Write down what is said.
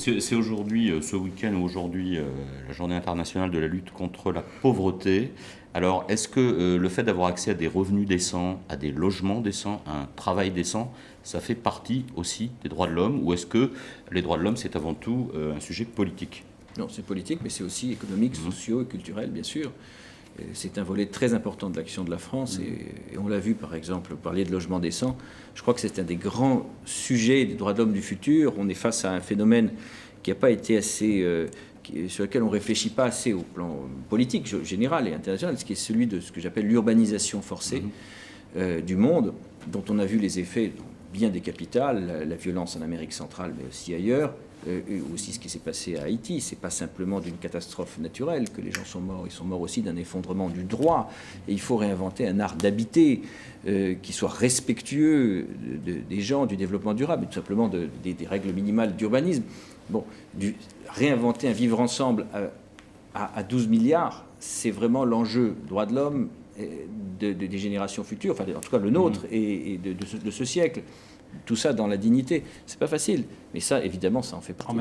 C'est aujourd'hui, ce week-end ou aujourd'hui, la journée internationale de la lutte contre la pauvreté. Alors, est-ce que le fait d'avoir accès à des revenus décents, à des logements décents, à un travail décent, ça fait partie aussi des droits de l'homme, ou est-ce que les droits de l'homme, c'est avant tout un sujet politique? Non, c'est politique, mais c'est aussi économique, socio et culturel, bien sûr. C'est un volet très important de l'action de la France et on l'a vu par exemple, parler de logement décent. Je crois que c'est un des grands sujets des droits de l'homme du futur. On est face à un phénomène qui n'a pas été assez, sur lequel on ne réfléchit pas assez au plan politique général et international, ce qui est celui de ce que j'appelle l'urbanisation forcée du monde, dont on a vu les effets dans bien des capitales, la violence en Amérique centrale, mais aussi ailleurs. Et aussi ce qui s'est passé à Haïti, c'est pas simplement d'une catastrophe naturelle que les gens sont morts, ils sont morts aussi d'un effondrement du droit. Et il faut réinventer un art d'habiter qui soit respectueux des gens, du développement durable, et tout simplement des règles minimales d'urbanisme. Bon, réinventer un vivre ensemble à 12 milliards, c'est vraiment l'enjeu droit de l'homme des générations futures, enfin en tout cas le nôtre et de ce siècle. Tout ça dans la dignité, c'est pas facile, mais ça évidemment ça en fait partie.